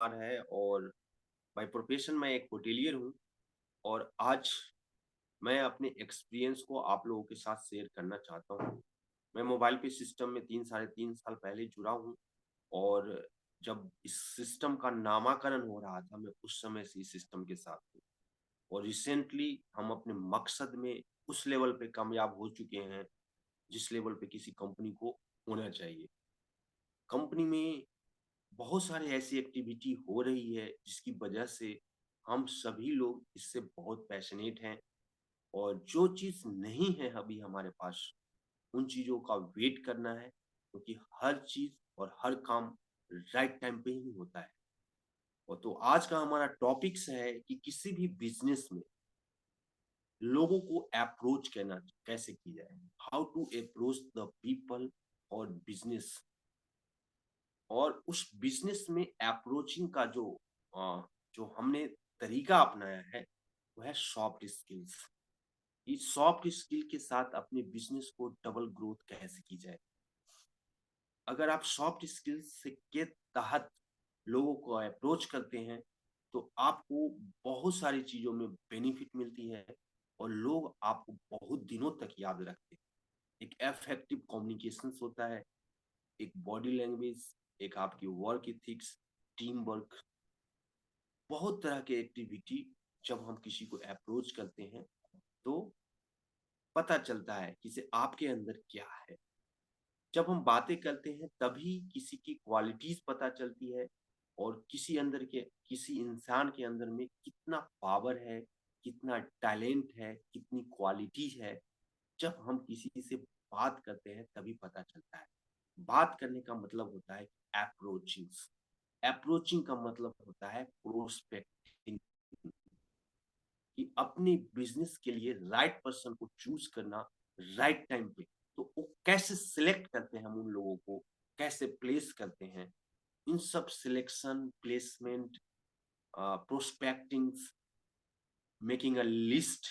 है और by profession मैं एक होटेलियर हूँ और आज मैं अपने एक्सपीरियंस को आप लोगों के साथ शेयर करना चाहता हूँ। मैं मोबाइल पे सिस्टम में 3 साढ़े 3 साल पहले जुड़ा हूँ और जब इस सिस्टम का नामाकरण हो रहा था, मैं उस समय से इस सिस्टम के साथ हूँ और रिसेंटली हम अपने मकसद में उस लेवल पे कामयाब हो चुके हैं, जिस लेवल पे किसी कंपनी को होना चाहिए। कंपनी में बहुत सारी ऐसी एक्टिविटी हो रही है जिसकी वजह से हम सभी लोग इससे बहुत पैशनेट हैं और जो चीज़ नहीं है अभी हमारे पास, उन चीज़ों का वेट करना है क्योंकि हर चीज़ और हर काम राइट टाइम पे ही होता है। और तो आज का हमारा टॉपिक्स है कि किसी भी बिज़नेस में लोगों को अप्रोच करना कैसे की जाए? How to approach the people और बिज़नेस। और उस बिज़नेस में अप्रोचिंग का जो हमने तरीका अपनाया है, वो है सॉफ्ट स्किल्स। इस सॉफ्ट स्किल के साथ अपने बिज़नेस को डबल ग्रोथ कैसे की जाए। अगर आप सॉफ्ट स्किल्स के तहत लोगों को अप्रोच करते हैं, तो आपको बहुत सारी चीज़ों में बेनिफिट मिलती है और लोग आपको बहुत दिनों तक याद रखते हैं। एक इफेक्टिव कम्युनिकेशंस होता है, एक बॉडी लैंग्वेज, एक आपकी वर्क एथिक्स, टीम वर्क, बहुत तरह के एक्टिविटी जब हम किसी को अप्रोच करते हैं, तो पता चलता है कि से आपके अंदर क्या है। जब हम बातें करते हैं तभी किसी की क्वालिटीज़ पता चलती है और किसी इंसान के अंदर में कितना पावर है, कितना टैलेंट है, कितनी क्वालिटी है, जब हम किसी से बात करते हैं तभी पता चलता है। बात करने का मतलब होता है अप्रोचिंग। अप्रोचिंग का मतलब होता है प्रोस्पेक्टिंग, कि अपने बिजनेस के लिए राइट पर्सन को चूज करना राइट टाइम पे। तो वो कैसे सिलेक्ट करते हैं, हम उन लोगों को कैसे प्लेस करते हैं, इन सब selection, placement, prospecting, making a list,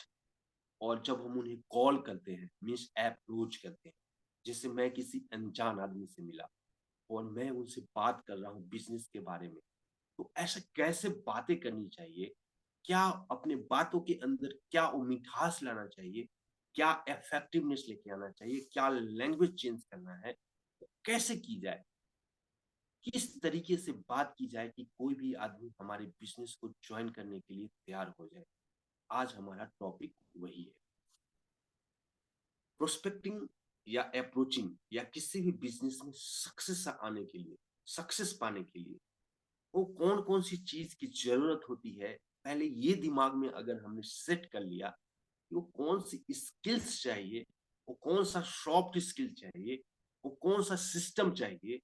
और जब हम उन्हें कॉल करते हैं मीन्स अप्रोच करते हैं। जैसे मैं किसी अनजान आदमी से मिला और मैं उनसे बात कर रहा हूँ बिजनेस के बारे में, तो ऐसे कैसे बातें करनी चाहिए, क्या अपने बातों के अंदर क्या वो मिठास लाना चाहिए, क्या इफेक्टिवनेस लेके आना चाहिए, क्या लैंग्वेज चेंज करना है, कैसे की जाए, किस तरीके से बात की जाए कि कोई भी आदमी हमारे बिजनेस को ज्वाइन करने के लिए तैयार हो जाए। आज हमारा टॉपिक वही है। प्रोस्पेक्टिंग या अप्रोचिंग या किसी भी बिजनेस में सक्सेस आने के लिए, सक्सेस पाने के लिए वो कौन कौन सी चीज की जरूरत होती है, पहले ये दिमाग में अगर हमने सेट कर लिया कि वो कौन सी स्किल्स चाहिए, वो कौन सा सॉफ्ट स्किल चाहिए, वो कौन सा सिस्टम चाहिए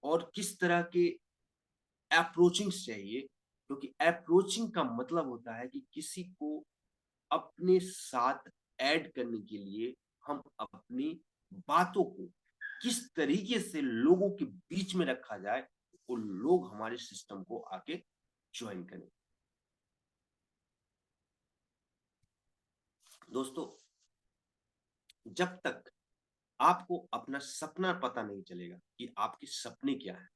और किस तरह के अप्रोचिंग्स चाहिए, क्योंकि अप्रोचिंग का मतलब होता है कि किसी को अपने साथ ऐड करने के लिए हम अपनी बातों को किस तरीके से लोगों के बीच में रखा जाए, वो लोग हमारे सिस्टम को आके ज्वाइन करें। दोस्तों, जब तक आपको अपना सपना पता नहीं चलेगा कि आपके सपने क्या है,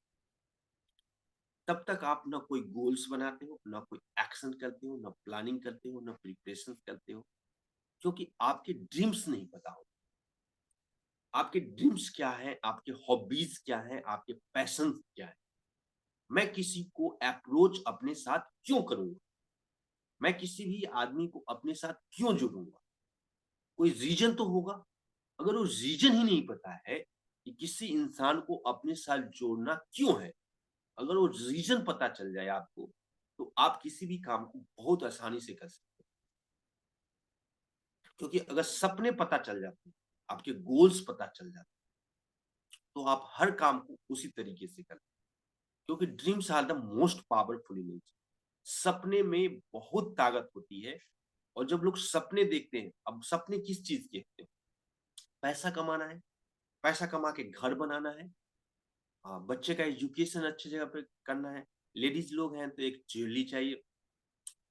तब तक आप ना कोई गोल्स बनाते हो, ना कोई एक्शन करते हो, ना प्लानिंग करते हो, ना प्रिपरेशन करते हो, क्योंकि आपके ड्रीम्स नहीं पता हो। आपके ड्रीम्स क्या है, आपके हॉबीज क्या है, आपके पैशन क्या है। मैं किसी को अप्रोच अपने साथ क्यों करूंगा, मैं किसी भी आदमी को अपने साथ क्यों जोड़ूंगा, कोई रीजन तो होगा। अगर वो रीजन ही नहीं पता है कि किसी इंसान को अपने साथ जोड़ना क्यों है, अगर वो रीजन पता चल जाए आपको, तो आप किसी भी काम को बहुत आसानी से कर सकते हैं। क्योंकि अगर सपने पता चल जाते हैं, आपके गोल्स पता चल जाते हैं, तो आप हर काम को उसी तरीके से करते हैं। क्योंकि dreams are the most powerful image. सपने में बहुत ताकत होती है। और जब लोग सपने देखते हैं, अब सपने किस चीज के होते हैं? पैसा कमाना है, पैसा कमा के घर बनाना है, बच्चे का एजुकेशन अच्छी जगह पे करना है। लेडीज लोग हैं तो एक ज्वेलरी चाहिए,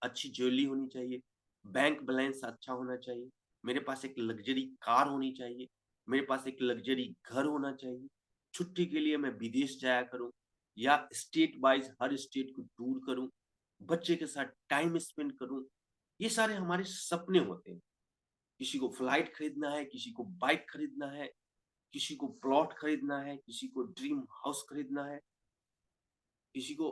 अच्छी ज्वेलरी होनी चाहिए, बैंक बैलेंस अच्छा होना चाहिए, मेरे पास एक लग्जरी कार होनी चाहिए, मेरे पास एक लग्जरी घर होना चाहिए, छुट्टी के लिए मैं विदेश जाया करूं, या स्टेट वाइज हर स्टेट को टूर करूं, बच्चे के साथ टाइम स्पेंड करूं। ये सारे हमारे सपने होते हैं। किसी को फ्लाइट खरीदना है, किसी को बाइक खरीदना है, किसी को प्लॉट खरीदना है, किसी को ड्रीम हाउस खरीदना है, किसी को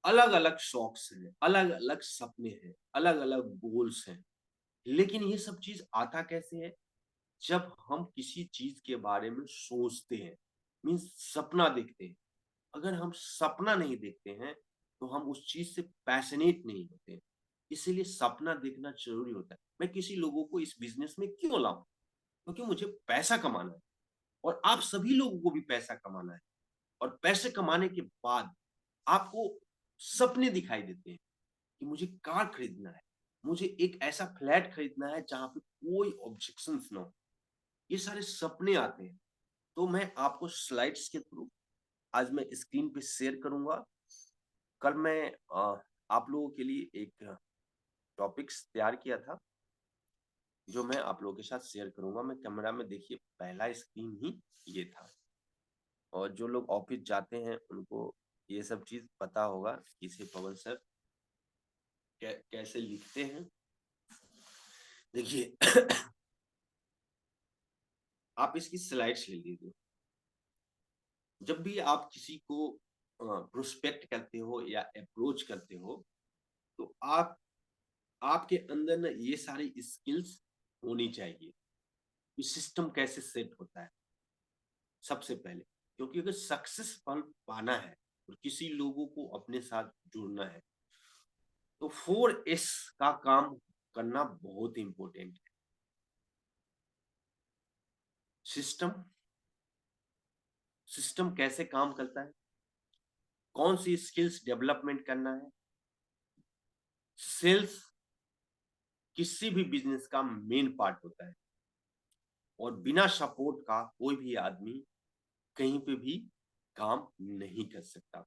अलग अलग शौक्स हैं, अलग अलग सपने हैं, अलग अलग गोल्स हैं। लेकिन ये सब चीज आता कैसे है? जब हम किसी चीज के बारे में सोचते हैं, मीन्स सपना देखते हैं। अगर हम सपना नहीं देखते हैं तो हम उस चीज से पैशनेट नहीं होते हैं। इसीलिए सपना देखना जरूरी होता है। मैं किसी लोगों को इस बिजनेस में क्यों लाऊं? क्योंकि मुझे पैसा कमाना है, और आप सभी लोगों को भी पैसा कमाना है। और पैसे कमाने के बाद आपको सपने दिखाई देते हैं कि मुझे कार खरीदना है, मुझे एक ऐसा फ्लैट खरीदना है जहां पे कोई ऑब्जेक्शंस ना हो। ये सारे सपने आते हैं। तो मैं आपको स्लाइड्स के थ्रू आज मैं स्क्रीन पे शेयर करूंगा। कल मैं आप लोगों के लिए एक टॉपिक्स तैयार किया था, जो मैं आप लोगों के साथ शेयर करूंगा। मैं कैमरा में देखिए, पहला स्क्रीन ही ये था। और जो लोग ऑफिस जाते हैं उनको ये सब चीज पता होगा कि इसे पवन सर कैसे लिखते हैं। देखिए आप इसकी स्लाइड्स ले लीजिए। जब भी आप किसी को प्रोस्पेक्ट करते हो या अप्रोच करते हो, तो आपके अंदर ना ये सारी स्किल्स होनी चाहिए कि सिस्टम कैसे सेट होता है सबसे पहले। क्योंकि अगर सक्सेसफुल पाना है और किसी लोगों को अपने साथ जुड़ना है, तो 4S का काम करना बहुत इंपॉर्टेंट है। सिस्टम, सिस्टम कैसे काम करता है, कौन सी स्किल्स डेवलपमेंट करना है। सेल्स किसी भी बिजनेस का मेन पार्ट होता है, और बिना सपोर्ट का कोई भी आदमी कहीं पे भी काम नहीं कर सकता।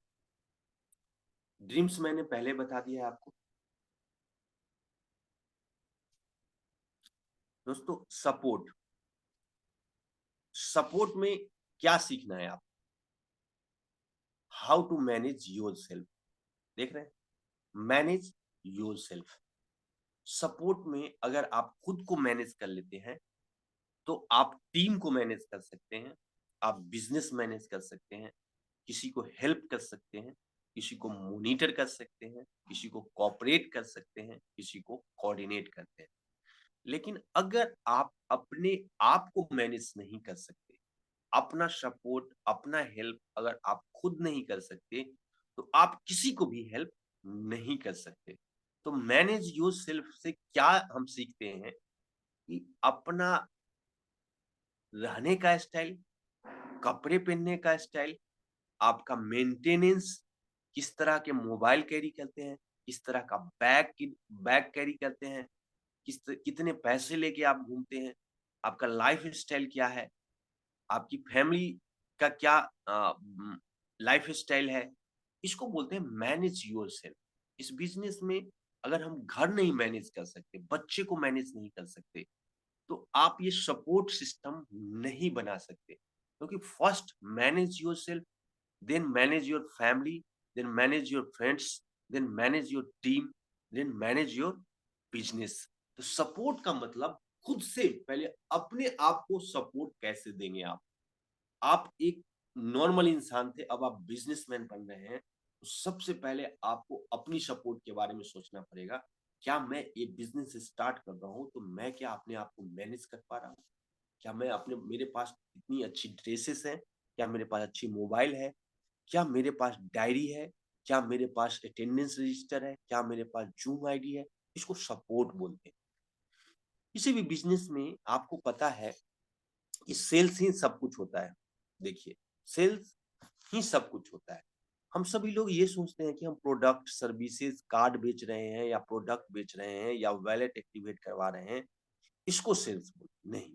ड्रीम्स मैंने पहले बता दिया है आपको। दोस्तों, सपोर्ट, सपोर्ट में क्या सीखना है आप? How to manage your self. देख रहे हैं, मैनेज योर सेल्फ। सपोर्ट में अगर आप खुद को मैनेज कर लेते हैं, तो आप टीम को मैनेज कर सकते हैं, आप बिजनेस मैनेज कर सकते हैं, किसी को हेल्प कर सकते हैं, किसी को मॉनिटर कर सकते हैं, किसी को कोऑपरेट कर सकते हैं, किसी को कोऑर्डिनेट करते हैं। लेकिन अगर आप अपने आप को मैनेज नहीं कर सकते, अपना सपोर्ट, अपना हेल्प अगर आप खुद नहीं कर सकते, तो आप किसी को भी हेल्प नहीं कर सकते। तो मैनेज योर सेल्फ से क्या हम सीखते हैं कि अपना रहने का स्टाइल, कपड़े पहनने का स्टाइल, आपका मेंटेनेंस, किस तरह के मोबाइल कैरी करते हैं, किस तरह का बैग कैरी करते हैं, कितने पैसे लेके आप घूमते हैं, आपका लाइफ स्टाइल क्या है, आपकी फैमिली का क्या लाइफ स्टाइल है। इसको बोलते हैं मैनेज योरसेल्फ। इस बिजनेस में अगर हम घर नहीं मैनेज कर सकते, बच्चे को मैनेज नहीं कर सकते, तो आप ये सपोर्ट सिस्टम नहीं बना सकते। क्योंकि first manage yourself, then manage your family, then manage your friends, then manage your team, then manage your business. तो सपोर्ट का मतलब खुद से पहले अपने आप को सपोर्ट कैसे देंगे आप एक नॉर्मल इंसान थे, अब आप बिजनेसमैन बन रहे हैं, तो सबसे पहले आपको अपनी सपोर्ट के बारे में सोचना पड़ेगा। क्या मैं ये बिजनेस स्टार्ट कर रहा हूँ तो मैं क्या अपने आप को मैनेज कर पा रहा हूँ? क्या मैं अपने मेरे पास इतनी अच्छी ड्रेसेस हैं? क्या मेरे पास अच्छी मोबाइल है? क्या मेरे पास डायरी है? क्या मेरे पास अटेंडेंस रजिस्टर है? क्या मेरे पास जूम आईडी है? इसको सपोर्ट बोलते हैं। किसी भी बिजनेस में आपको पता है कि सेल्स ही सब कुछ होता है। देखिए, सेल्स ही सब कुछ होता है। हम सभी लोग ये सोचते हैं कि हम प्रोडक्ट, सर्विसेज, कार्ड बेच रहे हैं या प्रोडक्ट बेच रहे हैं या वॉलेट एक्टिवेट करवा रहे हैं, इसको सेल्स बोलते नहीं।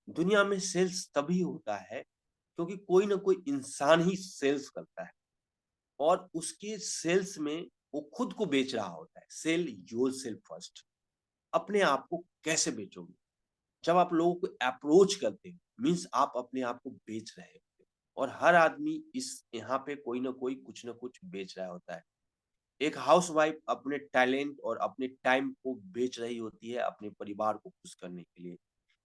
दुनिया में सेल्स तभी होता है क्योंकि कोई ना कोई इंसान ही सेल्स करता है, और उसके सेल्स में वो खुद को बेच रहा होता है। Cell yourself first. अपने आप को कैसे बेचोगे? जब आप लोगों को अप्रोच करते हो, मीन्स आप अपने आप को बेच रहे हो। और हर आदमी इस यहाँ पे कोई ना कोई कुछ ना कुछ बेच रहा होता है। एक हाउसवाइफ अपने टैलेंट और अपने टाइम को बेच रही होती है अपने परिवार को खुश करने के लिए।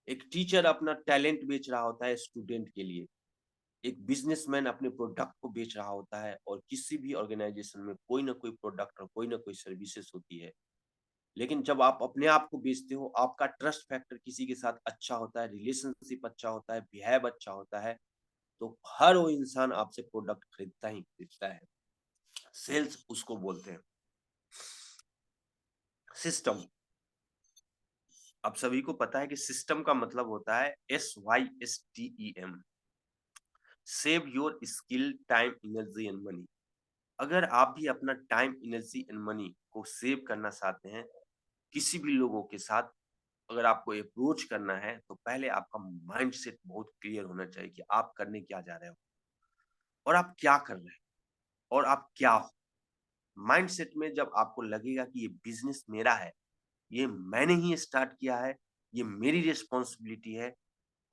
एक टीचर अपना टैलेंट बेच रहा होता है स्टूडेंट के लिए। एक बिज़नेसमैन अपने प्रोडक्ट को बेच रहा होता है और किसी भी ऑर्गेनाइज़ेशन में कोई ना कोई प्रोडक्ट और कोई ना कोई सर्विसेज़ होती है। लेकिन जब आप अपने आप को बेचते हो, आपका ट्रस्ट फैक्टर किसी के साथ अच्छा होता है, रिलेशनशिप अच्छा होता है, बिहेव अच्छा होता है, तो हर वो इंसान आपसे प्रोडक्ट खरीदता ही खरीदता है। सेल्स उसको बोलते हैं। सिस्टम, आप सभी को पता है कि सिस्टम का मतलब होता है SYSTEM, save your skill, time, energy and money. अगर आप भी अपना टाइम, एनर्जी एंड मनी को सेव करना चाहते हैं, किसी भी लोगों के साथ अगर आपको अप्रोच करना है, तो पहले आपका माइंडसेट बहुत क्लियर होना चाहिए कि आप करने क्या जा रहे हो और आप क्या कर रहे हो और आप क्या हो। माइंडसेट में जब आपको लगेगा कि ये बिज़नेस मेरा है, ये मैंने ही स्टार्ट किया है, ये मेरी रिस्पॉन्सिबिलिटी है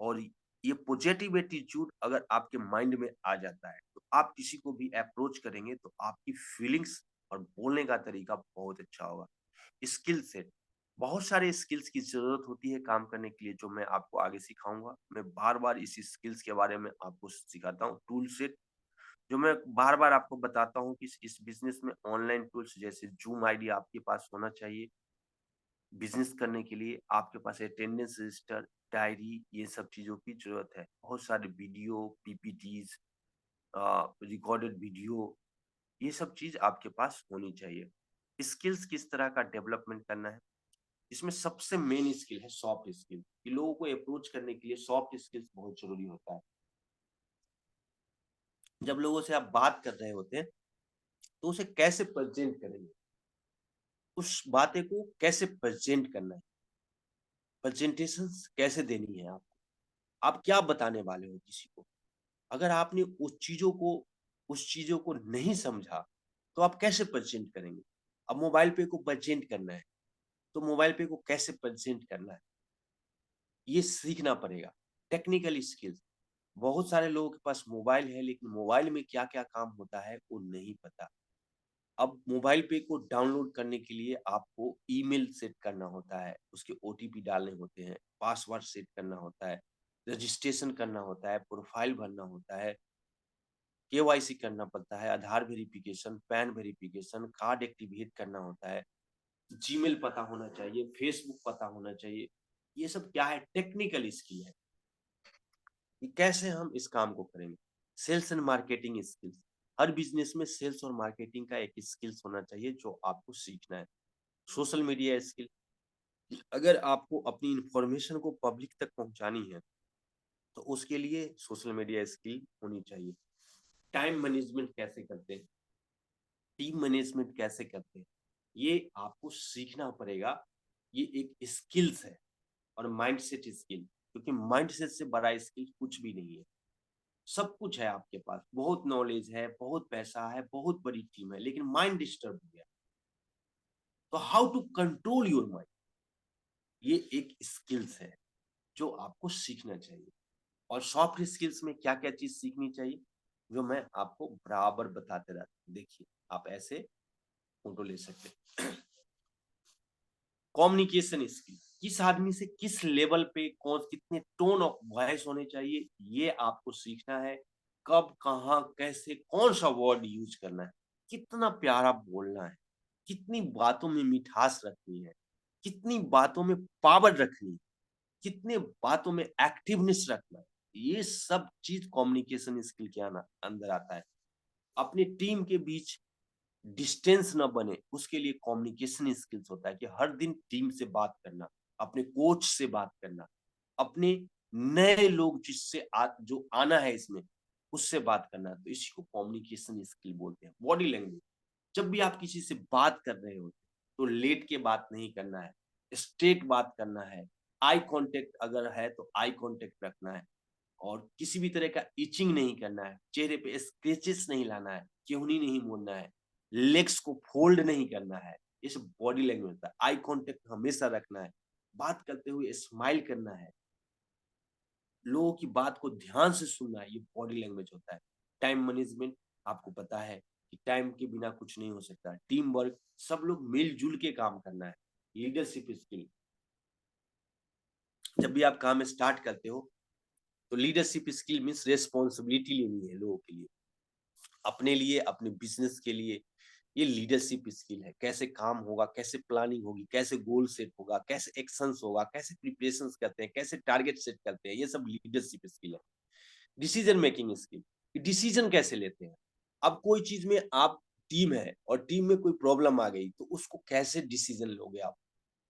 और ये पॉजिटिव एटीट्यूड अगर आपके माइंड में आ जाता है, तो आप किसी को भी अप्रोच करेंगे तो आपकी फीलिंग्स और बोलने का तरीका बहुत अच्छा होगा। स्किल सेट, बहुत सारे स्किल्स की ज़रूरत होती है काम करने के लिए जो मैं आपको आगे सिखाऊँगा। मैं बार-बार इस स्किल्स के बारे में आपको सिखाता हूँ। टूल सेट, जो मैं बार-बार आपको बताता हूँ कि इस बिज़नेस में ऑनलाइन टूल्स जैसे ज़ूम आईडी आपके पास होना चाहिए। बिज़नेस करने के लिए आपके पास अटेंडेंस रजिस्टर, डायरी, ये सब चीज़ों की ज़रूरत है। बहुत सारे वीडियो, पीपीटीज़, रिकॉर्डेड वीडियो, ये सब चीज़ आपके पास होनी चाहिए। स्किल्स किस तरह का डेवलपमेंट करना है? इसमें सबसे मेन स्किल है सॉफ्ट स्किल, कि लोगों को अप्रोच करने के लिए सॉफ्ट स्किल्स बहुत ज़रूरी होता है। जब लोगों से आप बात कर रहे होते हैं, तो उसे कैसे प्रेज़ेंट करेंगे? उस बातें को कैसे प्रेज़ेंट करना है? प्रेज़ेंटेशंस कैसे देनी है आपको? आप क्या बताने वाले हो किसी को? अगर आपने उस चीज़ों को नहीं समझा, तो आप कैसे प्रेज़ेंट करेंगे? अब मोबाइल पे को प्रेज़ेंट करना है, तो मोबाइल पे को कैसे प्रेज़ेंट करना है? ये सीखना पड़ेगा। टेक्निकल स्किल्स, बहुत सारे लोगों के पास मोबाइल है, लेकिन मोबाइल में क्या-क्या काम होता है, वो नहीं पता। अब मोबाइल पे को डाउनलोड करने के लिए आपको ईमेल सेट करना होता है, उसके ओटीपी डालने होते हैं, पासवर्ड सेट करना होता है, रजिस्ट्रेशन करना होता है, प्रोफाइल भरना होता है, केवाईसी करना पड़ता है, Aadhaar verification, PAN verification, card activate करना होता है, जीमेल पता होना चाहिए, फेसबुक पता होना चाहिए। ये सब क्या है? टेक्निकल स्किल है कि कैसे हम इस काम को करेंगे। सेल्स एंड मार्केटिंग स्किल्स, हर बिज़नेस में सेल्स और मार्केटिंग का एक स्किल्स होना चाहिए जो आपको सीखना है। सोशल मीडिया स्किल, अगर आपको अपनी इन्फॉर्मेशन को पब्लिक तक पहुँचानी है, तो उसके लिए सोशल मीडिया स्किल होनी चाहिए। टाइम मैनेजमेंट कैसे करते हैं? टीम मैनेजमेंट कैसे करते हैं? ये आपको सीखना पड़ेगा। ये एक स्किल्स है और माइंडसेट स्किल, क्योंकि माइंडसेट से बड़ा स्किल कुछ भी नहीं है। सब कुछ है आपके पास, बहुत नॉलेज है, बहुत पैसा है, बहुत बड़ी टीम है, लेकिन माइंड डिस्टर्ब हो गया। तो how to control your mind, ये एक स्किल्स है जो आपको सीखना चाहिए। और सॉफ्ट स्किल्स में क्या-क्या चीज़ सीखनी चाहिए, जो मैं आपको बराबर बताते रहता हूँ। देखिए, आप ऐसे फ़ोटो ले सकते हैं। कम्युनिकेशन स्किल, किस आदमी से किस लेवल पे कौन कितने टोन ऑफ वॉइस होने चाहिए, ये आपको सीखना है। कब, कहाँ, कैसे, कौन-सा वर्ड यूज़ करना है, कितना प्यारा बोलना है, कितनी बातों में मिठास रखनी है, कितनी बातों में पावर रखनी है, कितने बातों में एक्टिवनेस रखना है। ये सब चीज़ कम्युनिकेशन स्किल के अंदर आता है। अपनी टीम के बीच डिस्टेंस ना बने, उसके लिए कम्युनिकेशन स्किल्स होता है कि हर दिन टीम से बात करना, अपने कोच से बात करना, अपने नए लोग जिससे जो आना है इसमें, उससे बात करना। तो इसी को कम्युनिकेशन स्किल बोलते हैं। बॉडी लैंग्वेज, जब भी आप किसी से बात कर रहे हो, तो लेट के बात नहीं करना है, स्ट्रेट बात करना है। आई कॉन्टैक्ट अगर है, तो आई कॉन्टैक्ट रखना है और किसी भी तरह का इचिंग नहीं करना है, चेहरे पे स्क्रैचेस नहीं लाना है, केहूनी नहीं मोड़ना है, लेग्स को फोल्ड नहीं करना है। ये सब बॉडी लैंग्वेज होता है। आई कॉन्टैक्ट हमेशा रखना है, बात करते हुए स्माइल करना है, लोगों की बात को ध्यान से सुनना, ये बॉडी लैंग्वेज होता है। टाइम मैनेजमेंट, आपको पता है कि टाइम के बिना कुछ नहीं हो सकता। टीम वर्क, सब लोग मिलजुल के काम करना है। लीडरशिप स्किल, जब भी आप काम स्टार्ट करते हो तो लीडरशिप स्किल मीन्स रेस्पॉन्सिबिलिटी लेनी है लोगों के लिए, अपने लिए, अपने बिजनेस के लिए। ये लीडरशिप स्किल है। कैसे काम होगा, कैसे प्लानिंग होगी, कैसे गोल सेट होगा, कैसे एक्शंस होगा, कैसे प्रिपरेशंस करते हैं, कैसे टारगेट सेट करते हैं, ये सब लीडरशिप स्किल है। डिसीजन मेकिंग स्किल, डिसीजन कैसे लेते हैं। अब कोई चीज में आप टीम है और टीम में कोई प्रॉब्लम आ गई तो उसको कैसे डिसीजन लोगे आप,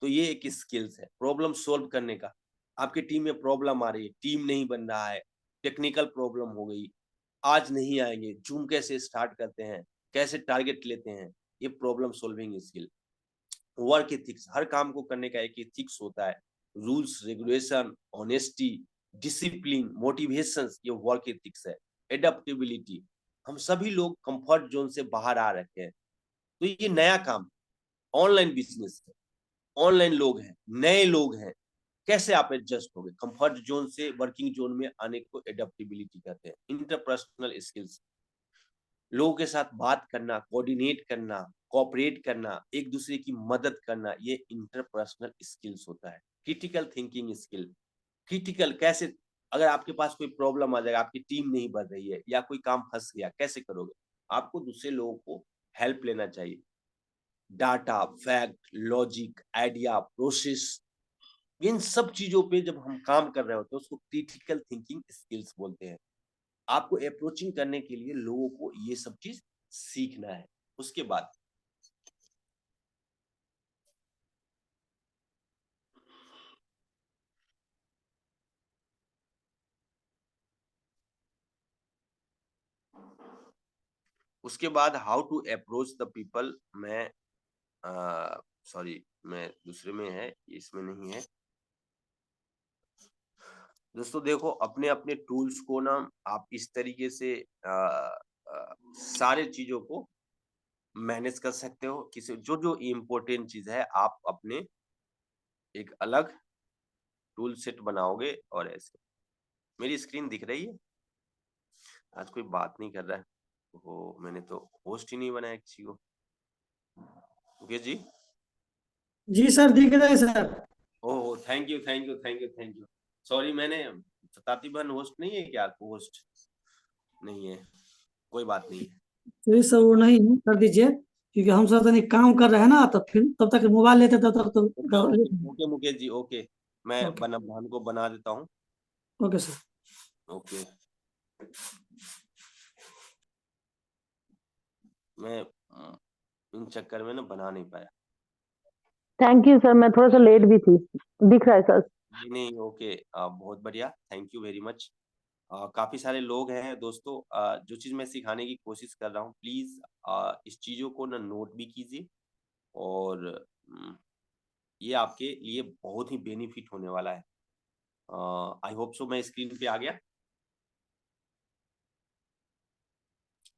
तो ये एक स्किल्स है। प्रॉब्लम सोल्व करने का, आपकी टीम में प्रॉब्लम आ रही है, टीम नहीं बन रहा है, टेक्निकल प्रॉब्लम हो गई, आज नहीं आएंगे, जूम कैसे स्टार्ट करते हैं, कैसे टारगेट लेते हैं, ये problem solving skill. Work ethics, हर काम को करने का एक एथिक्स होता है। Rules regulation, honesty, discipline, motivation, ये वर्क एथिक्स है। एडेप्टेबिलिटी, हम सभी लोग कंफर्ट जोन से बाहर आ रखे हैं, तो ये नया काम, ऑनलाइन बिजनेस है, ऑनलाइन लोग हैं, नए लोग हैं, कैसे आप एडजस्ट होगे। कंफर्ट जोन से वर्किंग जोन में आने को एडेप्टेबिलिटी कहते हैं। इंटरपर्सनल स्किल्स, लोगों के साथ बात करना, कोऑर्डिनेट करना, कोऑपरेट करना, एक दूसरे की मदद करना, ये इंटरपर्सनल स्किल्स होता है। क्रिटिकल थिंकिंग स्किल, क्रिटिकल कैसे, अगर आपके पास कोई प्रॉब्लम आ जाएगा, आपकी टीम नहीं बढ़ रही है या कोई काम फंस गया, कैसे करोगे। आपको दूसरे लोगों को हेल्प लेना चाहिए। Data, fact, logic, idea, process, इन सब चीजों पे जब हम काम कर रहे होते हैं उसको क्रिटिकल थिंकिंग स्किल्स बोलते हैं। आपको अप्रोचिंग करने के लिए लोगों को ये सब चीज सीखना है। उसके बाद how to approach the people. मैं सॉरी, मैं दूसरे में है, इसमें नहीं है। दोस्तों देखो, अपने अपने टूल्स को ना आप इस तरीके से सारे चीजों को मैनेज कर सकते हो। किसी जो जो इम्पोर्टेंट चीज है आप अपने एक अलग टूल सेट बनाओगे। और ऐसे मेरी स्क्रीन दिख रही है, आज कोई बात नहीं कर रहा है। वो मैंने तो होस्ट ही नहीं बनाया किसी को। ओके जी। जी सर, दिख रहा है sir. Oh, thank you thank you thank you thank you. Sorry, मैंने तातीबन होस्ट नहीं है क्या, आपको होस्ट नहीं है, कोई बात नहीं है। तो ये सब वो नहीं है, कर दीजिए, क्योंकि हम सर तनिक काम कर रहे हैं ना, तब फिर तब तक मोबाइल लेते तब तक तो okay okay okay Mukesh ji, okay. मैं ओके। बन को बना देता हूँ। Okay sir. ओके, मैं इन चक्कर में ना बना नहीं पाया। थैंक यू सर, मैं थोड़ा सा लेट भी थी। दिख रहा है सर। नहीं नहीं, ओके, बहुत बढ़िया, थैंक यू वेरी मच। काफी सारे लोग हैं दोस्तों। जो चीज मैं सिखाने की कोशिश कर रहा हूँ, प्लीज इस चीजों को ना नोट भी कीजिए। और ये आपके लिए बहुत ही बेनिफिट होने वाला है। आई होप सो मैं स्क्रीन पे आ गया।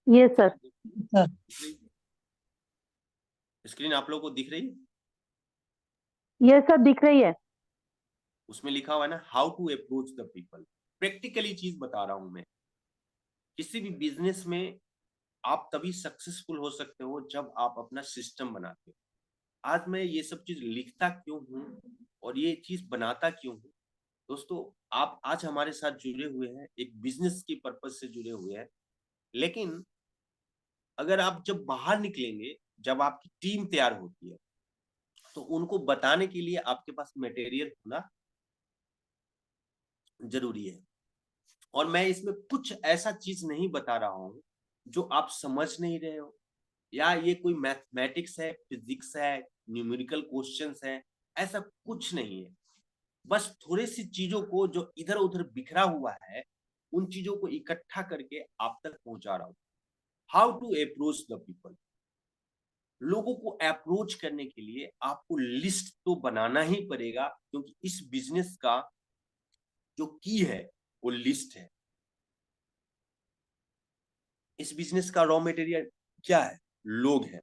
ये सर। सर स्क्रीन आप लोगों को दिख रही है? ये सर दिख रही है। उसमें लिखा हुआ है ना, how to approach the people. Practically चीज बता रहा हूं मैं। किसी भी बिजनेस में आप तभी सक्सेसफुल हो सकते हो जब आप अपना सिस्टम बनाते हो। आज मैं ये सब चीज लिखता क्यों हूँ और ये चीज बनाता क्यों हूँ, दोस्तों आप आज हमारे साथ जुड़े हुए हैं, एक बिजनेस की पर्पज से जुड़े हुए हैं। लेकिन अगर आप जब बाहर निकलेंगे, जब आपकी टीम तैयार होती है, तो उनको बताने के लिए आपके पास मटेरियल होना जरूरी है। और मैं इसमें कुछ ऐसा चीज नहीं बता रहा हूं जो आप समझ नहीं रहे हो, या ये कोई मैथमेटिक्स है, फिजिक्स है, न्यूमेरिकल क्वेश्चंस है, ऐसा कुछ नहीं है। बस थोड़ी सी चीजों को जो इधर उधर बिखरा हुआ है, उन चीजों को इकट्ठा करके आप तक पहुंचा रहा हूं। How to approach the people. लोगों को अप्रोच करने के लिए आपको लिस्ट तो बनाना ही पड़ेगा, क्योंकि इस बिजनेस का जो की है वो लिस्ट है। इस बिजनेस का रॉ मटेरियल क्या है? लोग हैं।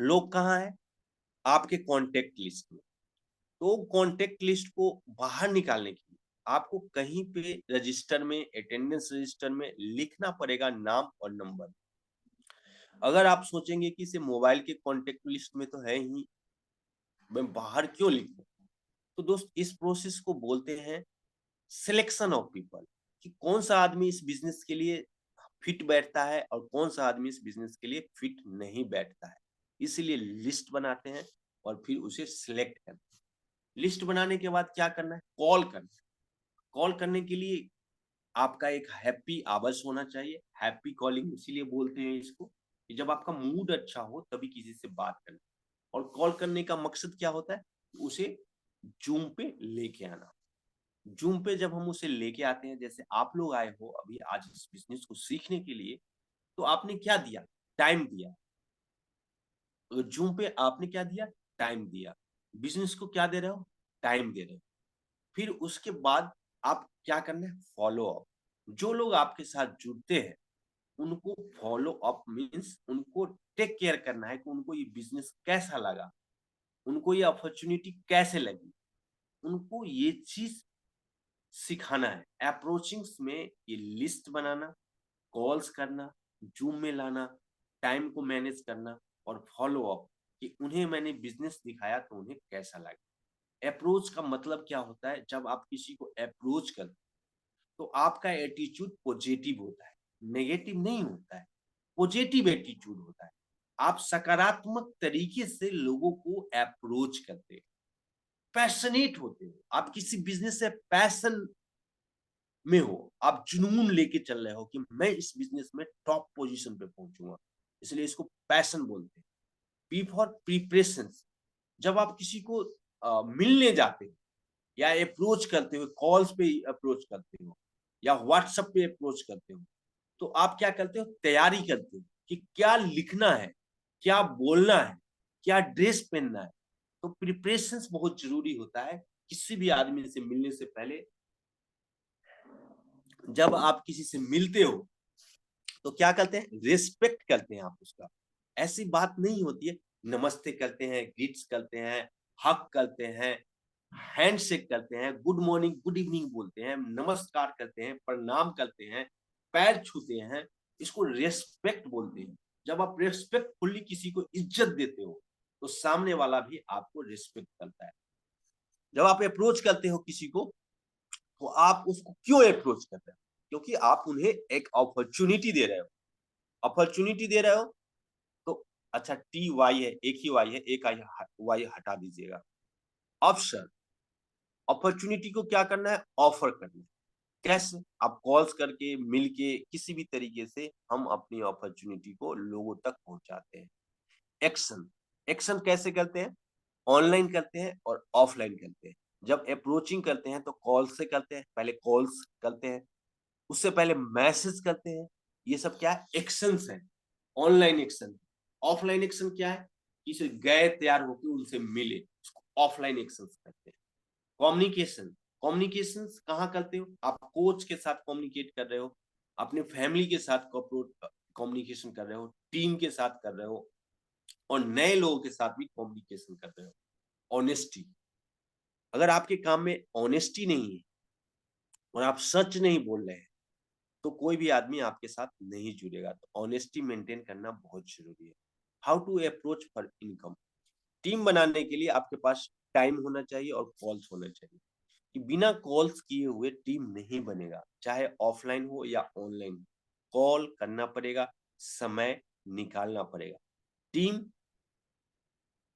लोग कहाँ है? आपके कॉन्टेक्ट लिस्ट में। तो कॉन्टेक्ट लिस्ट को बाहर निकालने के लिए आपको कहीं पे रजिस्टर में, अटेंडेंस रजिस्टर में लिखना पड़ेगा नाम और नंबर। अगर आप सोचेंगे कि इसे मोबाइल के कॉन्टेक्ट लिस्ट में तो है ही, मैं बाहर क्यों लिखूं? तो दोस्त, इस प्रोसेस को बोलते हैं सिलेक्शन ऑफ पीपल, कि कौन सा आदमी इस बिजनेस के लिए फिट बैठता है और कौन सा आदमी इस बिजनेस के लिए फिट नहीं बैठता है। इसीलिए लिस्ट बनाते हैं और फिर उसे सिलेक्ट करते हैं। लिस्ट बनाने के बाद क्या करना है? कॉल करना है। कॉल करने के लिए आपका एक हैप्पी आवर्स होना चाहिए। हैप्पी कॉलिंग इसीलिए बोलते हैं इसको, कि जब आपका मूड अच्छा हो तभी किसी से बात करना। और कॉल करने का मकसद क्या होता है? उसे जूम पे लेके आना। जूम पे जब हम उसे लेके आते हैं, जैसे आप लोग आए हो अभी आज इस बिजनेस को सीखने के लिए, तो आपने क्या दिया? टाइम दिया। जूम पे आपने क्या दिया? टाइम दिया। बिजनेस को क्या दे रहे हो? टाइम दे रहे हो। फिर उसके बाद आप क्या करना है? Follow up. जो लोग आपके साथ जुड़ते हैं उनको फॉलो अप मीन्स उनको टेक केयर करना है कि उनको ये बिजनेस कैसा लगा, उनको ये अपॉर्चुनिटी कैसे लगी, उनको ये चीज सिखाना है। अप्रोचिंग्स में ये लिस्ट बनाना, कॉल्स करना, जूम में लाना, टाइम को मैनेज करना और फॉलो अप, कि उन्हें मैंने बिजनेस दिखाया तो उन्हें कैसा लगा। अप्रोच का मतलब क्या होता है? जब आप किसी को अप्रोच करते तो आपका एटीट्यूड पॉजिटिव होता है, नेगेटिव नहीं होता है, पॉजिटिव एटीट्यूड होता है। आप सकारात्मक तरीके से लोगों को अप्रोच करते हो, पैशनेट होते हो। आप किसी बिजनेस से पैशन में हो, आप जुनून लेके चल रहे हो कि मैं इस बिजनेस में टॉप पोजीशन पे पहुंचूंगा, इसलिए इसको पैशन बोलते हैं। P for preparation. जब आप किसी को मिलने जाते हो या अप्रोच करते हो, कॉल्स पे अप्रोच करते हो या व्हाट्सएप पे अप्रोच करते हो, तो आप क्या करते हो? तैयारी करते हो कि क्या लिखना है, क्या बोलना है, क्या ड्रेस पहनना है। तो प्रिपरेशन बहुत जरूरी होता है। किसी भी आदमी से मिलने से पहले, जब आप किसी से मिलते हो तो क्या करते हैं? रिस्पेक्ट करते हैं आप उसका। ऐसी बात नहीं होती है, नमस्ते करते हैं, ग्रीट्स करते हैं, हक करते हैं, हैंडशेक करते हैं, गुड मॉर्निंग गुड इवनिंग बोलते हैं, नमस्कार करते हैं, प्रणाम करते हैं, पैर छूते हैं। इसको रेस्पेक्ट बोलते हैं। जब आप रेस्पेक्टफुली किसी को इज्जत देते हो तो सामने वाला भी आपको रिस्पेक्ट करता है। जब आप अप्रोच करते हो किसी को, तो आप उसको क्यों अप्रोच करते हैं? क्योंकि आप उन्हें एक अपॉर्चुनिटी दे रहे हो। अपॉर्चुनिटी दे रहे हो तो अच्छा, टी वाई है, एक ही वाई है, एक आई वाई हटा दीजिएगा। ऑप्शन, अपॉर्चुनिटी को क्या करना है? ऑफर करना है। कैसे? आप कॉल्स करके, मिलके, किसी भी तरीके से हम अपनी अपॉर्चुनिटी को लोगों तक पहुंचाते हैं। एक्शन, एक्शन कैसे करते हैं? ऑनलाइन करते हैं और ऑफलाइन करते हैं। जब अप्रोचिंग करते हैं तो कॉल से करते हैं, पहले कॉल्स करते हैं, उससे पहले मैसेज करते हैं। ये सब क्या है? एक्शंस हैं। Online action. ऑफलाइन एक्शन क्या है? किसी गए तैयार होकर उनसे मिले, उसको ऑफलाइन एक्शन कहते हैं। कम्युनिकेशन, कम्युनिकेशन कहाँ करते हो? आप कोच के साथ कम्युनिकेट कर रहे हो, अपने फैमिली के साथ कम्युनिकेशन कर रहे हो, टीम के साथ कर रहे हो और नए लोगों के साथ भी कम्युनिकेशन कर रहे हो। ऑनेस्टी, अगर आपके काम में ऑनेस्टी नहीं है और आप सच नहीं बोल रहे हैं तो कोई भी आदमी आपके साथ नहीं जुड़ेगा। तो ऑनेस्टी मेंटेन करना बहुत जरूरी है। How to approach for income, team बनाने के लिए आपके पास टाइम होना चाहिए और कॉल्स होना चाहिए। कि बिना कॉल्स किए हुए टीम नहीं बनेगा, चाहे ऑफलाइन हो या ऑनलाइन। कॉल करना पड़ेगा, समय निकालना पड़ेगा। Team,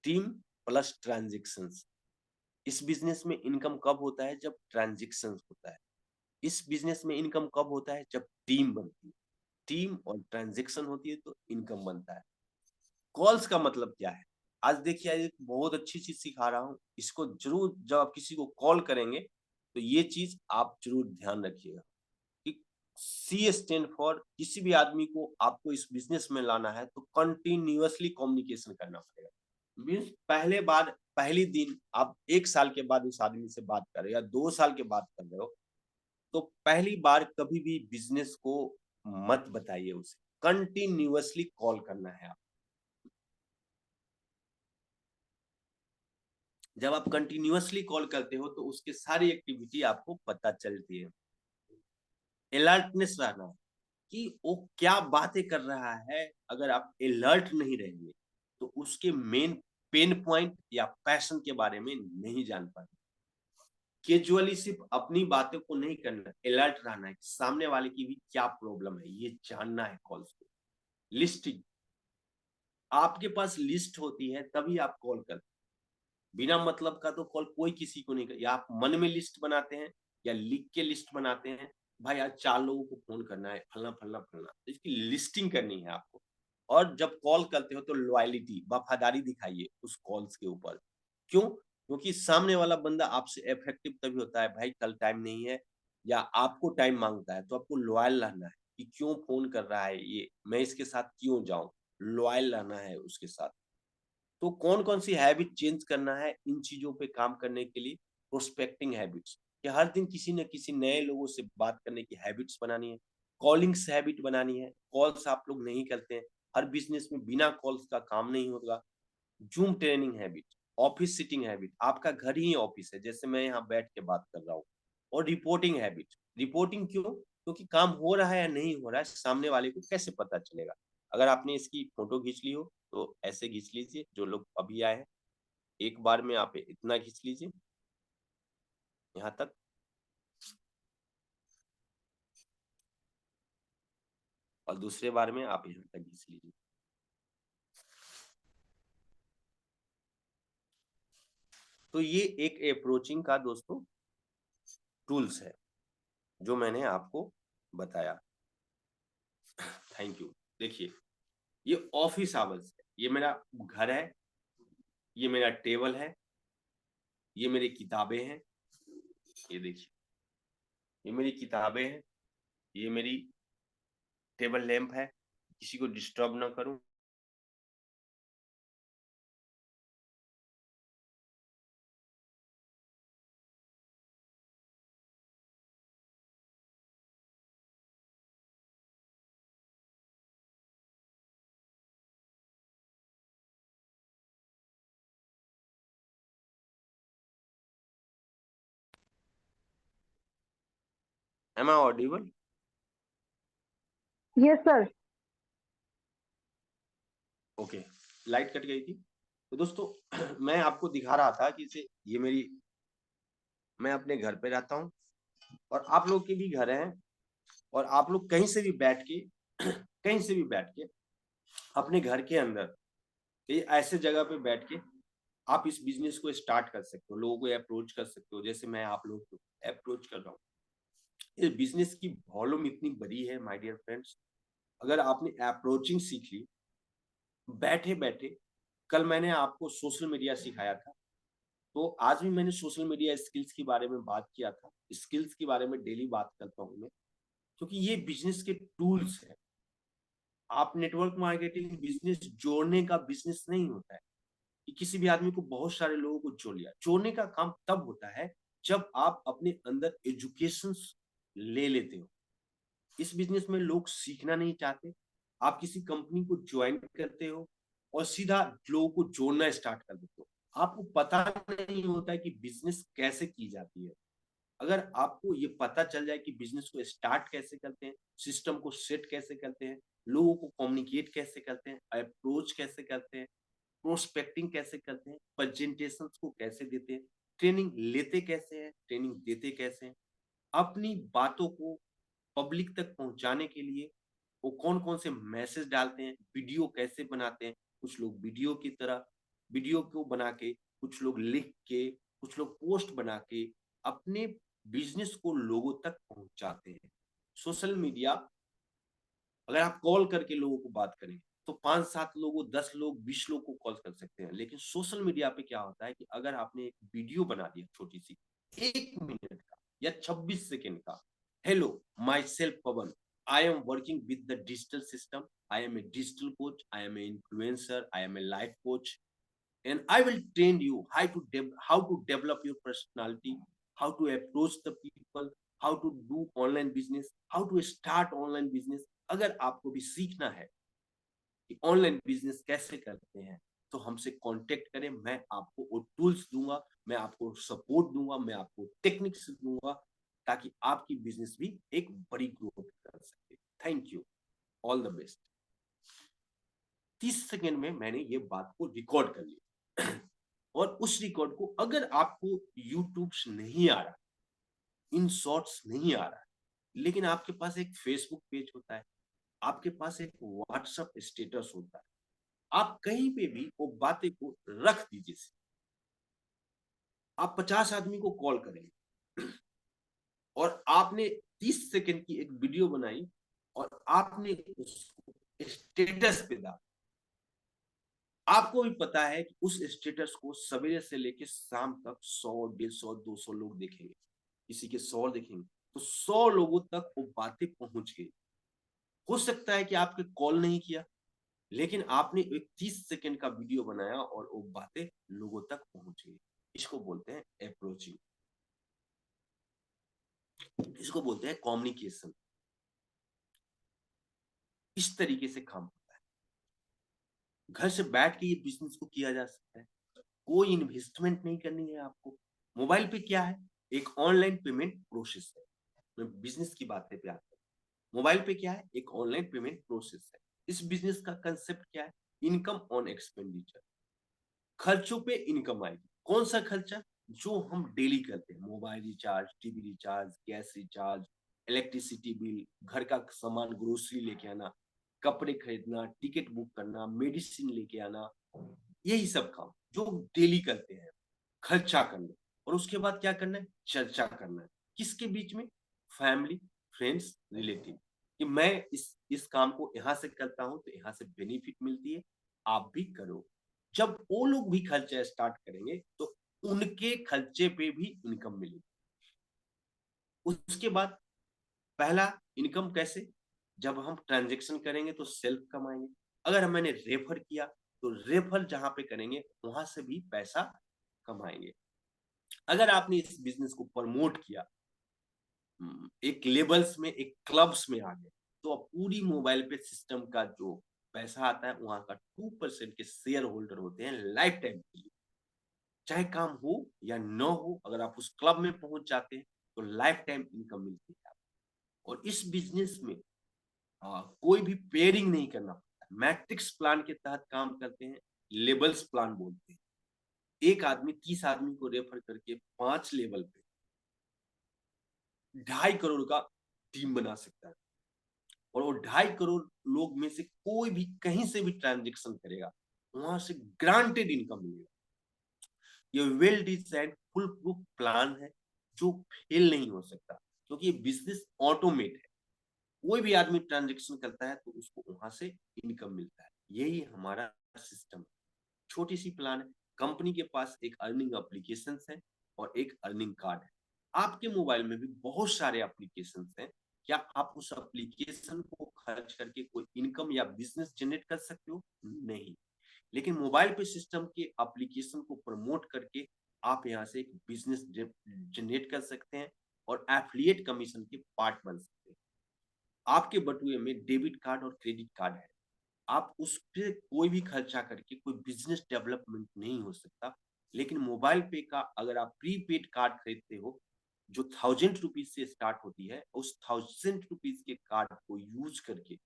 team plus transactions. इस बिजनेस में इनकम कब होता है? जब ट्रांजेक्शन होता है। इस बिजनेस में इनकम कब होता है? जब टीम बनती है। टीम और ट्रांजेक्शन होती है तो इनकम बनता है। कॉल्स का मतलब क्या है? आज देखिए, एक बहुत अच्छी चीज सिखा रहा हूँ, इसको जरूर जब आप किसी को कॉल करेंगे तो ये चीज आप जरूर ध्यान रखिएगा कि सी स्टैंड फॉर, किसी भी आदमी को आपको इस बिजनेस में लाना है तो कंटिन्यूअसली कम्युनिकेशन करना पड़ेगा। मीन्स पहले बार, पहली दिन आप 1 साल के बाद उस आदमी से बात कर रहे हो या 2 साल के बाद कर रहे हो, तो पहली बार कभी भी बिजनेस को मत बताइए उसे, कंटिन्यूअसली कॉल करना है आप। जब आप कंटिन्यूअसली कॉल करते हो तो उसके सारी एक्टिविटी आपको पता चलती है। अलर्टनेस रहना कि वो क्या बातें कर रहा है, अगर आप अलर्ट नहीं रहेंगे तो उसके मेन पेन पॉइंट या पैशन के बारे में नहीं जान पाएंगे। कैजुअली सिर्फ अपनी बातों को नहीं करना, अलर्ट रहना है, सामने वाले की भी क्या प्रॉब्लम है ये जानना है। कॉल्स को लिस्टिंग, आपके पास लिस्ट होती है तभी आप कॉल करते हैं। बिना मतलब का तो कॉल कोई किसी को नहीं कर, या आप मन में लिस्ट बनाते हैं या लिख के लिस्ट बनाते हैं, भाई आज 4 लोगों को फोन करना है, फलना फलना फलना, तो इसकी लिस्टिंग करनी है आपको। और जब कॉल करते हो तो लॉयलिटी, वफादारी दिखाइए उस कॉल्स के ऊपर। क्यों? क्योंकि सामने वाला बंदा आपसे इफेक्टिव तभी होता है, भाई कल टाइम नहीं है या आपको टाइम मांगता है, तो आपको लॉयल रहना है कि क्यों फोन कर रहा है ये, मैं इसके साथ क्यों जाऊं, लॉयल रहना है उसके साथ। तो कौन-कौन सी हैबिट चेंज करना है इन चीज़ों पे काम करने के लिए? प्रोस्पेक्टिंग हैबिट्स, कि हर दिन किसी न किसी नए लोगों से बात करने की हैबिट्स बनानी है, कॉलिंग्स हैबिट बनानी है, कॉल्स आप लोग नहीं करते हैं, हर बिज़नेस में बिना कॉल्स का काम नहीं होगा। Zoom training habit, office sitting habit, आपका घर ही ऑफिस है, जैसे मैं यहाँ बैठ के बात कर रहा हूँ। और रिपोर्टिंग हैबिट, रिपोर्टिंग क्यों? क्योंकि काम हो रहा है या नहीं हो रहा है, सामने वाले को कैसे पता चलेगा? अगर आपने इसकी फोटो खींच ली हो, तो ऐसे खींच लीजिए, जो लोग अभी आए हैं, एक बार में आप इतना खींच लीजिए, यहाँ तक। और दूसरे बार में आप यहाँ तक खींच लीजिए। तो ये एक अप्रोचिंग का दोस्तों टूल्स है, जो मैंने आपको बताया। Thank you. देखिए, ये ऑफिस आवर्स है, ये मेरा घर है, ये मेरा टेबल है, ये मेरी किताबें हैं, ये देखिए, ये मेरी किताबें हैं, ये मेरी टेबल लैंप है, किसी को डिस्टर्ब ना करूं। Am I audible? Yes, sir. Okay, light cut गई थी। तो दोस्तों मैं आपको दिखा रहा था कि ये मेरी, मैं अपने घर पे रहता हूँ और आप लोग के भी घर हैं, और आप लोग कहीं से भी बैठ के कहीं से भी बैठ के अपने घर के अंदर ये ऐसे जगह पे बैठ के आप इस बिजनेस को स्टार्ट कर सकते हो, लोगों को अप्रोच कर सकते हो, जैसे मैं आप लोग को अप्रोच कर रहा हूँ। इस बिजनेस की वॉल्यूम इतनी बड़ी है माय डियर फ्रेंड्स, अगर आपने अप्रोचिंग सीख ली बैठे बैठे, कल मैंने आपको सोशल मीडिया सिखाया था, तो आज भी मैंने सोशल मीडिया स्किल्स के बारे में बात किया था। स्किल्स के बारे में डेली बात करता हूँ मैं, क्योंकि ये बिजनेस के टूल्स है। आप नेटवर्क मार्केटिंग बिजनेस जोड़ने का बिजनेस नहीं होता है कि किसी भी आदमी को बहुत सारे लोगों को जोड़ लिया। जोड़ने का काम तब होता है जब आप अपने अंदर एजुकेशन ले लेते हो। इस बिजनेस में लोग सीखना नहीं चाहते, आप किसी कंपनी को ज्वाइन करते हो और सीधा लोगों को जोड़ना स्टार्ट कर देते हो। आपको पता नहीं होता है कि बिजनेस कैसे की जाती है। अगर आपको ये पता चल जाए कि बिजनेस को स्टार्ट कैसे करते हैं, सिस्टम को सेट कैसे करते हैं, लोगों को कम्युनिकेट कैसे करते हैं, अप्रोच कैसे करते हैं, प्रोस्पेक्टिंग कैसे करते हैं, प्रेजेंटेशन को कैसे देते हैं, ट्रेनिंग लेते कैसे हैं, ट्रेनिंग देते कैसे हैं, अपनी बातों को पब्लिक तक पहुंचाने के लिए वो कौन कौन से मैसेज डालते हैं, वीडियो कैसे बनाते हैं। कुछ लोग वीडियो की तरह वीडियो को बना के, कुछ लोग लिख के, कुछ लोग पोस्ट बना के अपने बिजनेस को लोगों तक पहुंचाते हैं। सोशल मीडिया, अगर आप कॉल करके लोगों को बात करें तो 5-7 लोगों, 10 लोग, 20 लोग को कॉल कर सकते हैं। लेकिन सोशल मीडिया पे क्या होता है कि अगर आपने एक वीडियो बना दिया छोटी सी, 1 मिनट का या 26 सेकेंड का, hello my self Pavan, I am working with the digital system, I am a digital coach, I am a influencer, I am a life coach, and I will train you how to develop your personality, how to approach the people, how to do online business, how to start online business। अगर आपको भी सीखना है कि online business कैसे करते हैं, तो हमसे कांटेक्ट करें, मैं आपको वो टूल्स दूंगा, मैं आपको सपोर्ट दूंगा, मैं आपको टेक्निक्स दूंगा, ताकि आपकी बिजनेस भी एक बड़ी ग्रोथ कर सके। Thank you, all the best. 30 second में मैंने ये बात को रिकॉर्ड कर लिया और उस रिकॉर्ड को अगर आपको यूट्यूब नहीं आ रहा, इन शॉर्ट्स नहीं आ रहा, लेकिन आपके पास एक फेसबुक पेज होता है, आपके पास एक व्हाट्सएप स्टेटस होता है, आप कहीं पे भी वो बातें को रख दीजिए। आप 50 आदमी को कॉल करेंगे और आपने 30 सेकंड की एक वीडियो बनाई और आपने उसको स्टेटस पे डाला। आपको भी पता है कि उस स्टेटस को सवेरे से लेकर शाम तक 100, 150, 200 लोग देखेंगे, किसी के 100 देखेंगे, तो 100 लोगों तक वो बातें पहुंच गई। हो सकता है कि आपके कॉल नहीं किया, लेकिन आपने एक 30 सेकंड का वीडियो बनाया और वो बातें लोगों तक पहुंच गई। इसको बोलते हैं अप्रोचिंग, इसको बोलते हैं कम्युनिकेशन। इस तरीके से काम होता है। घर से बैठ के ये बिजनेस को किया जा सकता है, कोई इन्वेस्टमेंट नहीं करनी है आपको। मोबाइल पे क्या है, एक ऑनलाइन पेमेंट प्रोसेस है। मैं बिजनेस की बातें पे आता हूँ। मोबाइल पे क्या है, एक ऑनलाइन पेमेंट प्रोसेस है। इस बिजनेस का कंसेप्ट क्या है, इनकम ऑन एक्सपेंडिचर। खर्चों पे इनकम आएगी। कौन सा खर्चा, जो हम डेली करते हैं, mobile recharge, TV recharge, gas recharge, electricity bill, घर का सामान, ग्रोसरी लेके आना, कपड़े खरीदना, टिकट बुक करना, मेडिसिन लेके आना, यही सब काम जो डेली करते हैं, खर्चा करना। और उसके बाद क्या करना है, चर्चा करना है। किसके बीच में, फैमिली, फ्रेंड्स, रिलेटिव, कि मैं इस काम को यहाँ से करता हूँ तो यहाँ से बेनिफिट मिलती है, आप भी करो। जब वो लोग भी खर्चा स्टार्ट करेंगे तो उनके खर्चे पे भी इनकम मिलेगी। उसके बाद पहला इनकम कैसे, जब हम ट्रांजेक्शन करेंगे तो सेल्फ कमाएंगे। अगर मैंने रेफर किया तो रेफर जहां पे करेंगे वहां से भी पैसा कमाएंगे। अगर आपने इस बिजनेस को प्रमोट किया, एक लेबल्स में, एक क्लब्स में आ गए, तो अब पूरी मोबाइल पे सिस्टम का जो पैसा आता है वहां का 2% के शेयर होल्डर होते हैं लाइफ टाइम के लिए। चाहे काम हो या न हो, अगर आप उस क्लब में पहुंच जाते हैं तो लाइफ टाइम इनकम मिलती है। और इस बिजनेस में कोई भी पेयरिंग नहीं करना पड़ता, मैट्रिक्स प्लान के तहत काम करते हैं, लेबल्स प्लान बोलते हैं। एक आदमी 30 आदमी को रेफर करके 5 लेवल पे 2.5 करोड़ का टीम बना सकता है। और वो 2.5 करोड़ लोग में से कोई भी कहीं से भी ट्रांजेक्शन करेगा, वहां से ग्रांटेड इनकम मिलेगा। ये well design full proof plan है जो फेल नहीं हो सकता, क्योंकि ये बिजनेस ऑटोमेट है। कोई भी आदमी ट्रांजेक्शन करता है तो उसको वहां से इनकम मिलता है। यही हमारा सिस्टम, छोटी सी प्लान है। कंपनी के पास एक अर्निंग एप्लीकेशन है और एक अर्निंग कार्ड है। आपके मोबाइल में भी बहुत सारे एप्लीकेशन हैं। क्या आप उस एप्लीकेशन को खर्च करके कोई इनकम या बिजनेस जनरेट कर सकते हो? नहीं। लेकिन मोबाइल पे सिस्टम के एप्लीकेशन को प्रमोट करके आप यहाँ से एक बिजनेस जनरेट कर सकते हैं और एफिलिएट कमीशन के पार्ट बन सकते हैं। आपके बटुए में डेबिट कार्ड और क्रेडिट कार्ड है, आप उस पे कोई भी खर्चा करके कोई बिजनेस डेवलपमेंट नहीं हो सकता। लेकिन मोबाइल पे का अगर आप प्रीपेड कार्ड खरीदते हो जो 1000 रुपीज से स्टार्ट होती है, उस 1000 रुपीज के कार्ड को यूज करके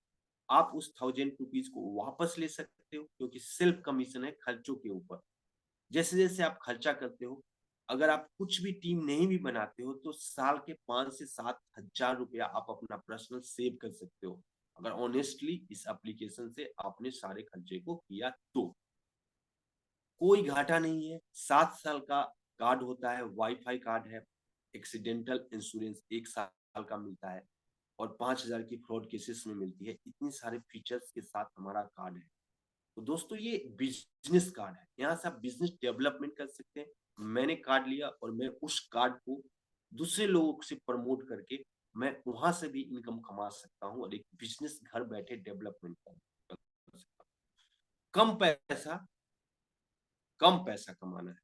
आप उस 1000 रुपीज को वापस ले सकते हो, क्योंकि सेल्फ कमीशन है खर्चों के ऊपर। जैसे जैसे आप खर्चा करते हो, अगर आप कुछ भी टीम नहीं भी बनाते हो तो साल के 5 से 7 हजार रुपया आप अपना पर्सनल सेव कर सकते हो, अगर ऑनेस्टली इस एप्लीकेशन से आपने सारे खर्चे को किया तो। कोई घाटा नहीं है। 7 साल का कार्ड होता है, वाईफाई कार्ड है, एक्सीडेंटल इंश्योरेंस 1 साल का मिलता है और 5,000 की फ्रॉड केसेस में मिलती है। इतने सारे फीचर्स के साथ हमारा कार्ड है। तो दोस्तों ये बिजनेस कार्ड है, यहाँ से आप बिजनेस डेवलपमेंट कर सकते हैं। मैंने कार्ड लिया और मैं उस कार्ड को दूसरे लोगों से प्रमोट करके मैं वहां से भी इनकम कमा सकता हूँ और एक बिजनेस घर बैठे डेवलपमेंट कर सकता हूँ। कम पैसा कमाना है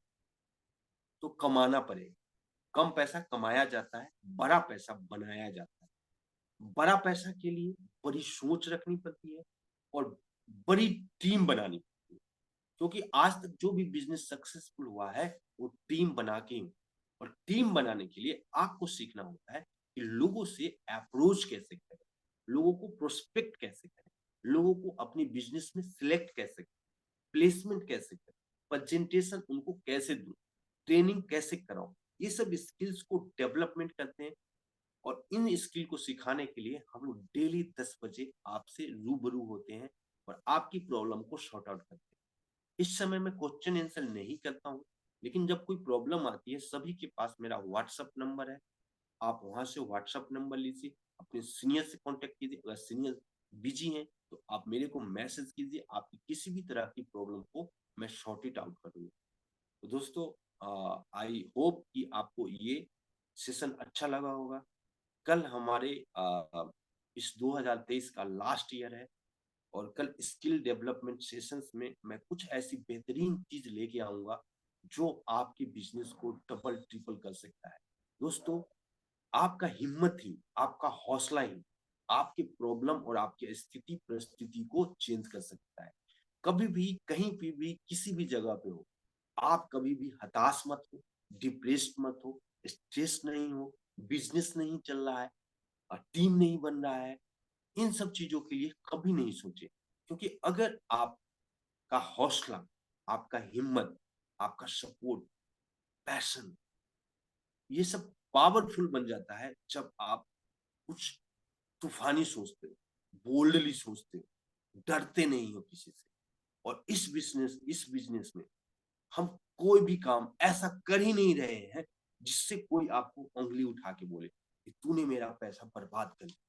तो कमाना पड़ेगा। कम पैसा कमाया जाता है, बड़ा पैसा बनाया जाता है। बड़ा पैसा के लिए बड़ी सोच रखनी पड़ती है और बड़ी टीम बनानी पड़ती है। क्योंकि आज तक जो भी बिजनेस सक्सेसफुल हुआ है वो टीम बना के ही। और टीम बनाने के लिए आपको सीखना होता है कि लोगों से अप्रोच कैसे करें, लोगों को प्रोस्पेक्ट कैसे करें, लोगों को अपनी बिजनेस में सिलेक्ट कैसे करें, प्लेसमेंट कैसे करें, प्रेजेंटेशन उनको कैसे दूं, ट्रेनिंग कैसे कराऊं। ये सब स्किल्स को डेवलपमेंट करते हैं। और इन स्किल को सिखाने के लिए हम लोग डेली 10 बजे आपसे रूबरू होते हैं और आपकी प्रॉब्लम को सॉर्ट आउट करते हैं। इस समय मैं क्वेश्चन आंसर नहीं करता हूँ, लेकिन जब कोई प्रॉब्लम आती है सभी के पास मेरा व्हाट्सएप नंबर है। आप वहां से व्हाट्सएप नंबर लीजिए, अपने सीनियर से कांटेक्ट कीजिए। अगर सीनियर बिजी हैं तो आप मेरे को मैसेज कीजिए, आपकी किसी भी तरह की प्रॉब्लम को मैं सॉर्ट इट आउट करूंगा। तो दोस्तों, आई होप कि आपको ये सेशन अच्छा लगा होगा। कल हमारे इस 2023 का लास्ट ईयर है और कल स्किल डेवलपमेंट सेशंस में मैं कुछ ऐसी बेहतरीन चीज लेके आऊंगा जो आपके बिजनेस को डबल ट्रिपल कर सकता है। दोस्तों, आपका हिम्मत ही, आपका हौसला ही आपके प्रॉब्लम और आपकी स्थिति परिस्थिति को चेंज कर सकता है। कभी भी कहीं पे भी किसी भी जगह पे हो, आप कभी भी हताश मत हो, डिप्रेस्ड मत हो, स्ट्रेस नहीं हो, बिजनेस नहीं चल रहा है, टीम नहीं बन रहा है, इन सब चीजों के लिए कभी नहीं सोचे। क्योंकि अगर आपका हौसला, आपका हिम्मत, आपका सपोर्ट, पैशन, ये सब पावरफुल बन जाता है जब आप कुछ तूफानी सोचते हो, बोल्डली सोचते हो, डरते नहीं हो किसी से। और इस बिजनेस में हम कोई भी काम ऐसा कर ही नहीं रहे हैं जिससे कोई आपको उंगली उठा के बोले कि तूने मेरा पैसा बर्बाद कर दिया।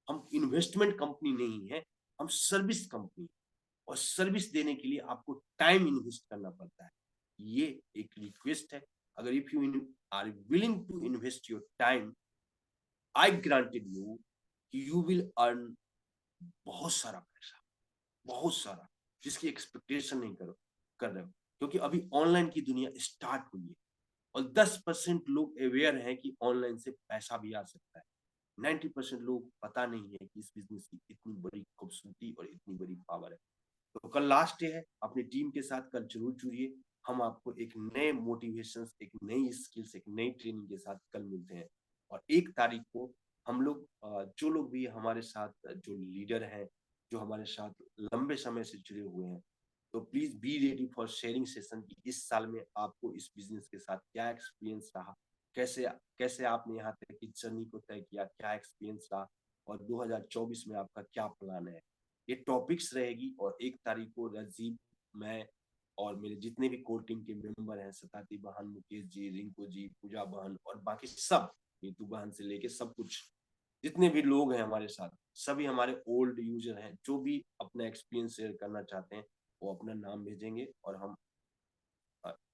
हम इन्वेस्टमेंट कंपनी नहीं है, हम सर्विस कंपनी। और सर्विस देने के लिए आपको टाइम इन्वेस्ट करना पड़ता है। ये एक रिक्वेस्ट है, अगर if you are willing to invest your time, I granted you कि यू विल अर्न बहुत सारा पैसा, बहुत सारा, जिसकी एक्सपेक्टेशन नहीं कर रहे हो। क्योंकि अभी ऑनलाइन की दुनिया स्टार्ट हुई है और 10% लोग अवेयर हैं कि ऑनलाइन से पैसा भी आ सकता है। 90% लोग पता नहीं है कि इस बिजनेस की इतनी बड़ी खूबसूरती और इतनी बड़ी पावर है। तो कल लास्ट डे है, अपनी टीम के साथ कल जरूर जुड़िए। हम आपको एक नए मोटिवेशन, एक नई स्किल्स, एक नई ट्रेनिंग के साथ कल मिलते हैं। और 1 तारीख को हम लोग, जो लोग भी हमारे साथ, जो लीडर हैं, जो हमारे साथ लंबे समय से जुड़े हुए हैं, तो please be ready for sharing session की इस साल में आपको इस बिजनेस के साथ क्या एक्सपीरियंस रहा, कैसे कैसे आपने यहाँ तक की जर्नी को तय किया, क्या एक्सपीरियंस रहा, और 2024 में आपका क्या प्लान है। ये टॉपिक्स रहेगी। और 1 तारीख को राजीव, मैं और मेरे जितने भी कोर टीम के मेंबर हैं, सताती बहन, मुकेश जी, रिंकू जी, पूजा बहन और बाकी सब, नीतू बहन से लेके सब कुछ, जितने भी लोग हैं हमारे साथ, सभी हमारे ओल्ड यूजर हैं। जो भी अपना एक्सपीरियंस शेयर करना चाहते हैं वो अपना नाम भेजेंगे और हम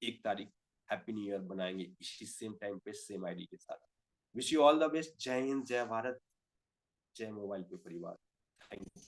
1 तारीख हैप्पी न्यू ईयर बनाएंगे इसी सेम टाइम पे, सेम आईडी के साथ। Wish you all the best. जय हिंद, जय भारत, जय मोबाइल पे परिवार। Thank you.